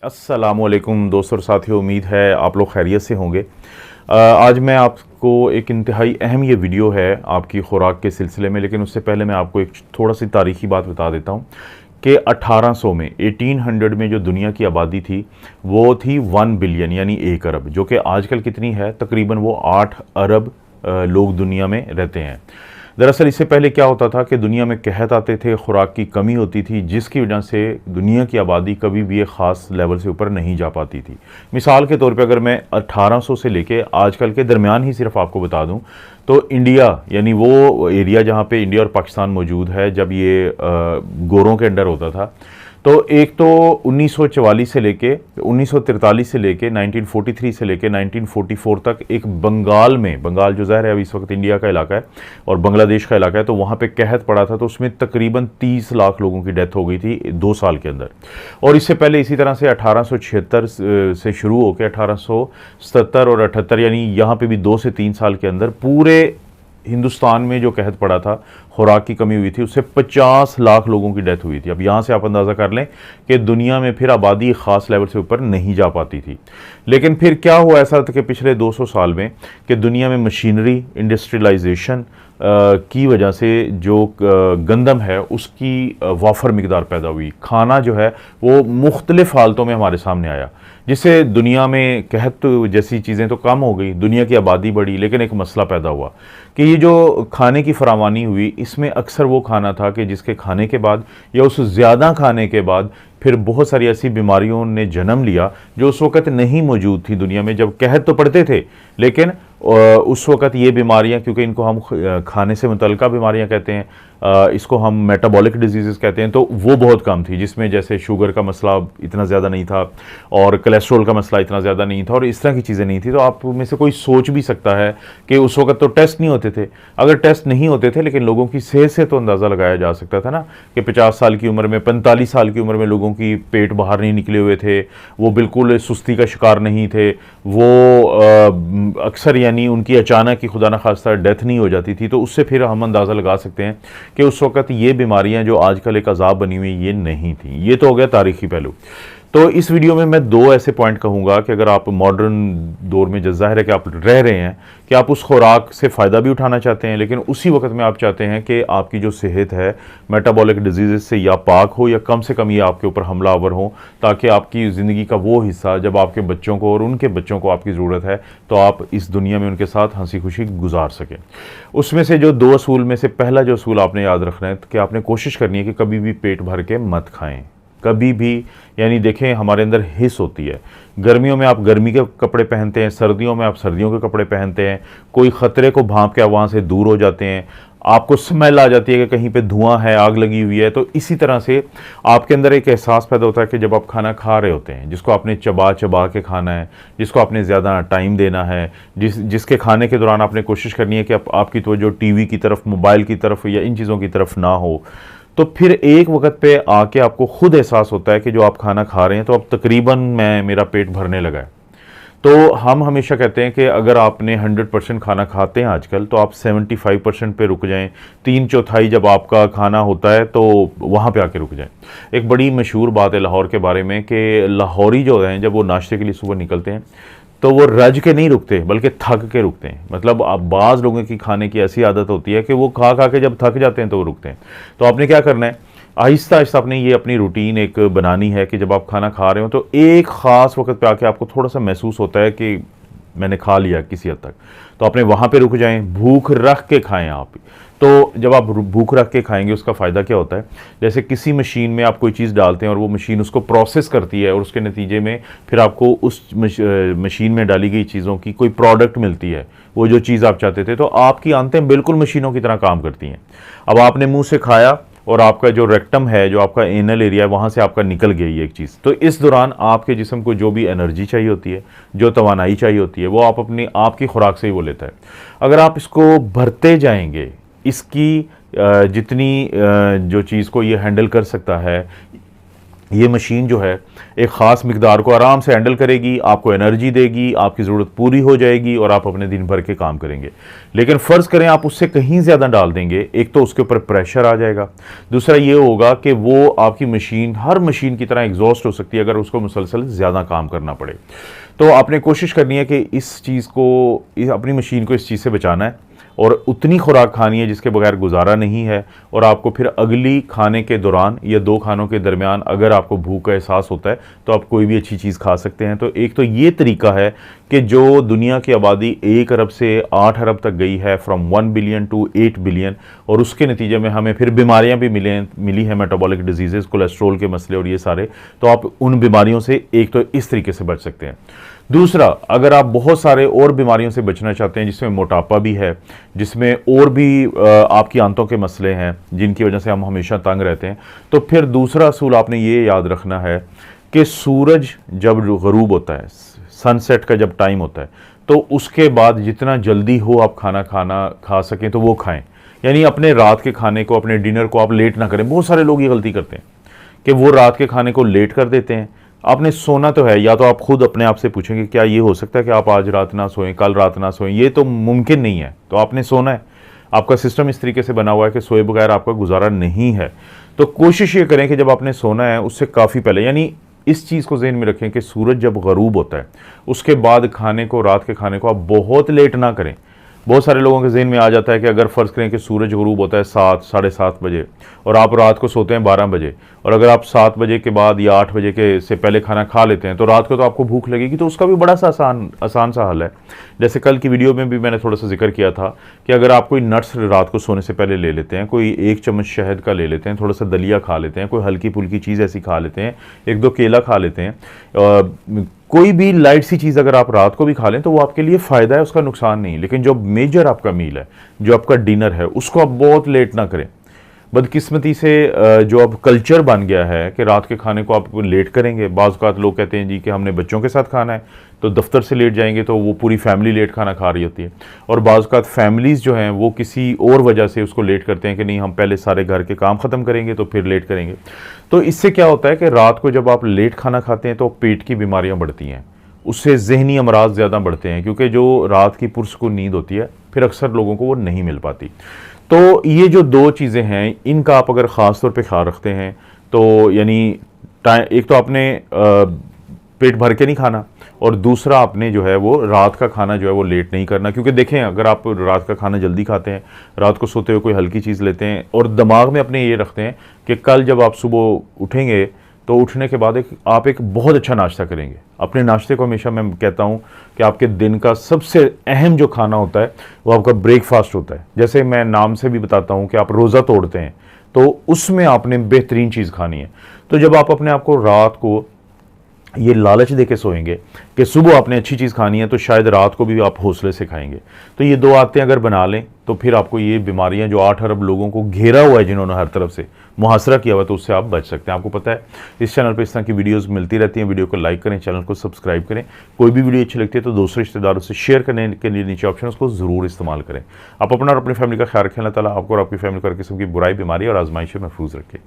अस्सलामुअलैकुम दोस्तों और साथियों, उम्मीद है आप लोग खैरियत से होंगे। आज मैं आपको एक इंतहाई अहम ये वीडियो है आपकी खुराक के सिलसिले में, लेकिन उससे पहले मैं आपको एक थोड़ा सी तारीखी बात बता देता हूँ कि 1800 में 1800 में जो दुनिया की आबादी थी वो थी 1 बिलियन यानी 1 अरब, जो कि आजकल कितनी है, तकरीबन वो 8 अरब लोग दुनिया में रहते हैं। दरअसल इससे पहले क्या होता था कि दुनिया में कहत आते थे, खुराक की कमी होती थी, जिसकी वजह से दुनिया की आबादी कभी भी एक ख़ास लेवल से ऊपर नहीं जा पाती थी। मिसाल के तौर पे अगर मैं 1800 से लेके आजकल के दरमियान ही सिर्फ आपको बता दूं, तो इंडिया यानी वो एरिया जहाँ पे इंडिया और पाकिस्तान मौजूद है, जब ये गोरों के अंडर होता था, तो एक तो 1944 से लेके 1943 से लेके 1943 से लेके 1944 तक एक बंगाल में, बंगाल जो ज़ाहिर है अभी इस वक्त इंडिया का इलाका है और बांग्लादेश का इलाका है, तो वहाँ पे कहत पड़ा था, तो उसमें तकरीबन 30 लाख लोगों की डेथ हो गई थी 2 साल के अंदर। और इससे पहले इसी तरह से 1876 से शुरू होकर 1877 और 78 यानी यहाँ पे भी 2 से 3 साल के अंदर पूरे हिंदुस्तान में जो कहत पड़ा था, खुराक की कमी हुई थी, उससे 50 लाख लोगों की डेथ हुई थी। अब यहाँ से आप अंदाज़ा कर लें कि दुनिया में फिर आबादी ख़ास लेवल से ऊपर नहीं जा पाती थी। लेकिन फिर क्या हुआ ऐसा था कि पिछले 200 साल में कि दुनिया में मशीनरी, इंडस्ट्रियलाइजेशन की वजह से जो गंदम है उसकी वाफर मिकदार पैदा हुई, खाना जो है वो मुख्तलिफ हालतों में हमारे सामने आया, जिससे दुनिया में कहत जैसी चीज़ें तो कम हो गई, दुनिया की आबादी बढ़ी, लेकिन एक मसला पैदा हुआ कि ये जो खाने की फरावानी हुई, इसमें अक्सर वो खाना था कि जिसके खाने के बाद या उस ज़्यादा खाने के बाद फिर बहुत सारी ऐसी बीमारियों ने जन्म लिया जो उस वक़्त नहीं मौजूद थी दुनिया में। जब कहत तो पड़ते थे, लेकिन उस वक़्त ये बीमारियां, क्योंकि इनको हम खाने से मुतल्लिका बीमारियां कहते हैं, इसको हम मेटाबॉलिक डिजीज़ कहते हैं, तो वो बहुत कम थी, जिसमें जैसे शुगर का मसला इतना ज़्यादा नहीं था और कोलेस्ट्रॉल का मसला इतना ज़्यादा नहीं था और इस तरह की चीज़ें नहीं थी। तो आप में से कोई सोच भी सकता है कि उस वक़्त तो टेस्ट नहीं होते थे। अगर टेस्ट नहीं होते थे, लेकिन लोगों की सेहत से तो अंदाज़ा लगाया जा सकता था ना कि 50 साल की उम्र में, 45 साल की उम्र में लोगों की पेट बाहर नहीं निकले हुए थे, वो बिल्कुल सुस्ती का शिकार नहीं थे, वो अक्सर यानी उनकी अचानक ही खुदा न खास्ता डेथ नहीं हो जाती थी। तो उससे फिर हम अंदाज़ा लगा सकते हैं कि उस वक़्त ये बीमारियां जो आजकल एक अज़ाब बनी हुई ये नहीं थी। ये तो हो गया तारीखी पहलू। तो इस वीडियो में मैं 2 ऐसे पॉइंट कहूँगा कि अगर आप मॉडर्न दौर में, जो ज़ाहिर है कि आप रह रहे हैं, कि आप उस खुराक से फ़ायदा भी उठाना चाहते हैं, लेकिन उसी वक्त में आप चाहते हैं कि आपकी जो सेहत है मेटाबॉलिक डिजीज़ से या पाक हो या कम से कम ये आपके ऊपर हमलावर हो, ताकि आपकी ज़िंदगी का वो हिस्सा जब आपके बच्चों को और उनके बच्चों को आपकी ज़रूरत है तो आप इस दुनिया में उनके साथ हंसी खुशी गुजार सकें। उसमें से जो 2 असूल में से पहला जो असूल आपने याद रखना है कि आपने कोशिश करनी है कि कभी भी पेट भर के मत खाएं, कभी भी। यानी देखें, हमारे अंदर हिस्स होती है, गर्मियों में आप गर्मी के कपड़े पहनते हैं, सर्दियों में आप सर्दियों के कपड़े पहनते हैं, कोई ख़तरे को भांप के आप वहाँ से दूर हो जाते हैं, आपको स्मेल आ जाती है कि कहीं पे धुआं है, आग लगी हुई है। तो इसी तरह से आपके अंदर एक एहसास पैदा होता है कि जब आप खाना खा रहे होते हैं, जिसको आपने चबा चबा के खाना है, जिसको आपने ज़्यादा टाइम देना है, जिसके खाने के दौरान आपने कोशिश करनी है कि आपकी तवज्जो टीवी की तरफ, मोबाइल की तरफ या इन चीज़ों की तरफ ना हो, तो फिर एक वक्त पे आके आपको खुद एहसास होता है कि जो आप खाना खा रहे हैं तो अब तकरीबन मेरा पेट भरने लगा है। तो हम हमेशा कहते हैं कि अगर आपने 100% खाना खाते हैं आजकल, तो आप 75% पे रुक जाएं, 3/4 जब आपका खाना होता है तो वहाँ पे आके रुक जाएं। एक बड़ी मशहूर बात है लाहौर के बारे में कि लाहौरी जो हैं जब वो नाश्ते के लिए सुबह निकलते हैं तो वो रज के नहीं रुकते, बल्कि थक के रुकते हैं। मतलब अब बाज़ लोगों की खाने की ऐसी आदत होती है कि वो खा खा के जब थक जाते हैं तो वो रुकते हैं। तो आपने क्या करना है, आहिस्ता आहिस्ता अपने ये अपनी रूटीन एक बनानी है कि जब आप खाना खा रहे हो तो एक ख़ास वक्त पे आके आपको थोड़ा सा महसूस होता है कि मैंने खा लिया किसी हद तक, तो अपने वहाँ पे रुक जाएं, भूख रख के खाएं आप। तो जब आप भूख रख के खाएंगे उसका फ़ायदा क्या होता है, जैसे किसी मशीन में आप कोई चीज़ डालते हैं और वो मशीन उसको प्रोसेस करती है और उसके नतीजे में फिर आपको उस मशीन में डाली गई चीज़ों की कोई प्रोडक्ट मिलती है, वो जो चीज़ आप चाहते थे, तो आपकी आंतें बिल्कुल मशीनों की तरह काम करती हैं। अब आपने मुँह से खाया और आपका जो रेक्टम है, जो आपका एनल एरिया है, वहाँ से आपका निकल गई एक चीज़, तो इस दौरान आपके जिस्म को जो भी एनर्जी चाहिए होती है, जो तवानाई चाहिए होती है, वो आप अपनी आपकी खुराक से ही वो लेता है। अगर आप इसको भरते जाएंगे, इसकी जितनी जो चीज़ को ये हैंडल कर सकता है, ये मशीन जो है एक ख़ास मिकदार को आराम से हैंडल करेगी, आपको एनर्जी देगी, आपकी ज़रूरत पूरी हो जाएगी और आप अपने दिन भर के काम करेंगे। लेकिन फ़र्ज़ करें आप उससे कहीं ज़्यादा डाल देंगे, एक तो उसके ऊपर प्रेशर आ जाएगा, दूसरा ये होगा कि वो आपकी मशीन हर मशीन की तरह एग्जॉस्ट हो सकती है अगर उसको मुसलसल ज़्यादा काम करना पड़े। तो आपने कोशिश करनी है कि इस चीज़ को, अपनी मशीन को इस चीज़ से बचाना है और उतनी खुराक खानी है जिसके बगैर गुजारा नहीं है। और आपको फिर अगली खाने के दौरान या 2 खानों के दरमियान अगर आपको भूख का एहसास होता है तो आप कोई भी अच्छी चीज़ खा सकते हैं। तो एक तो ये तरीका है कि जो दुनिया की आबादी 1 अरब से 8 अरब तक गई है, फ्रॉम 1 बिलियन टू 8 बिलियन, और उसके नतीजे में हमें फिर बीमारियां भी मिली हैं, मेटाबॉलिक डिजीज़, कोलेस्ट्रोल के मसले और ये सारे। तो आप उन बीमारियों से एक तो इस तरीके से बच सकते हैं। दूसरा, अगर आप बहुत सारे और बीमारियों से बचना चाहते हैं जिसमें मोटापा भी है, जिसमें और भी आपकी आंतों के मसले हैं जिनकी वजह से हम हमेशा तंग रहते हैं, तो फिर दूसरा असूल आपने ये याद रखना है कि सूरज जब गरूब होता है, सनसेट का जब टाइम होता है, तो उसके बाद जितना जल्दी हो आप खाना खा सकें तो वो खाएं। यानी अपने रात के खाने को, अपने डिनर को आप लेट ना करें। बहुत सारे लोग ये गलती करते हैं कि वो रात के खाने को लेट कर देते हैं। आपने सोना तो है, या तो आप खुद अपने आप से पूछेंगे क्या ये हो सकता है कि आप आज रात ना सोएं, कल रात ना सोएं, ये तो मुमकिन नहीं है। तो आपने सोना है, आपका सिस्टम इस तरीके से बना हुआ है कि सोए बगैर आपका गुजारा नहीं है। तो कोशिश ये करें कि जब आपने सोना है उससे काफ़ी पहले, यानी इस चीज़ को ज़हन में रखें कि सूरज जब गरूब होता है उसके बाद खाने को, रात के खाने को आप बहुत लेट ना करें। बहुत सारे लोगों के ज़हन में आ जाता है कि अगर फ़र्ज़ करें कि सूरज गरूब होता है 7, साढ़े 7 बजे और आप रात को सोते हैं 12 बजे, और अगर आप 7 बजे के बाद या 8 बजे के से पहले खाना खा लेते हैं तो रात को तो आपको भूख लगेगी। तो उसका भी बड़ा सा आसान सा हल है। जैसे कल की वीडियो में भी मैंने थोड़ा सा जिक्र किया था कि अगर आप कोई नट्स रात को सोने से पहले ले लेते हैं, कोई 1 चम्मच शहद का ले लेते हैं, थोड़ा सा दलिया खा लेते हैं, कोई हल्की फुल्की चीज़ ऐसी खा लेते हैं, 1-2 केला खा लेते हैं, कोई भी लाइट सी चीज़ अगर आप रात को भी खा लें तो वो आपके लिए फ़ायदा है, उसका नुकसान नहीं। लेकिन जो मेजर आपका मील है, जो आपका डिनर है, उसको आप बहुत लेट ना करें। बदकिस्मती से जो अब कल्चर बन गया है कि रात के खाने को आप लेट करेंगे। बाज़ औक़ात लोग कहते हैं जी कि हमने बच्चों के साथ खाना है, तो दफ्तर से लेट जाएंगे तो वो पूरी फैमिली लेट खाना खा रही होती है। और बाज़ औक़ात फैमिलीज़ जो हैं वो किसी और वजह से उसको लेट करते हैं कि नहीं हम पहले सारे घर के काम ख़त्म करेंगे तो फिर लेट करेंगे। तो इससे क्या होता है कि रात को जब आप लेट खाना खाते हैं तो पेट की बीमारियाँ बढ़ती हैं, उससे ज़हनी अमराज ज़्यादा बढ़ते हैं, क्योंकि जो रात की पुरसकून नींद होती है फिर अक्सर लोगों को वो नहीं मिल पाती। तो ये जो 2 चीज़ें हैं, इनका आप अगर ख़ास तौर पे ख्याल रखते हैं तो यानी एक तो आपने पेट भर के नहीं खाना, और दूसरा आपने जो है वो रात का खाना जो है वो लेट नहीं करना। क्योंकि देखें, अगर आप रात का खाना जल्दी खाते हैं, रात को सोते हुए कोई हल्की चीज़ लेते हैं और दिमाग में अपने ये रखते हैं कि कल जब आप सुबह उठेंगे तो उठने के बाद आप एक बहुत अच्छा नाश्ता करेंगे। अपने नाश्ते को हमेशा मैं कहता हूँ कि आपके दिन का सबसे अहम जो खाना होता है वो आपका ब्रेकफास्ट होता है। जैसे मैं नाम से भी बताता हूँ कि आप रोज़ा तोड़ते हैं तो उसमें आपने बेहतरीन चीज़ खानी है। तो जब आप अपने आप को रात को ये लालच दे के सोएंगे कि सुबह आपने अच्छी चीज़ खानी है, तो शायद रात को भी आप हौसले से खाएंगे। तो ये 2 आदतें अगर बना लें तो फिर आपको ये बीमारियां जो 8 अरब लोगों को घेरा हुआ है, जिन्होंने हर तरफ से मुहासरा किया हुआ, तो उससे आप बच सकते हैं। आपको पता है इस चैनल पर इस तरह की वीडियोज़ मिलती रहती हैं। वीडियो को लाइक करें, चैनल को सब्सक्राइब करें। कोई भी वीडियो अच्छी लगती है तो दूसरे रिश्तेदारों से शेयर करने के लिए नीचे ऑप्शन उसको ज़रूर इस्तेमाल करें। आप अपना और अपनी फैमिली का ख्याल रखें। अल्लाह ताला आपको और आपकी फैमिली को हर किस्म की बुराई, बीमारी और आजमाइश से महफूज रखें।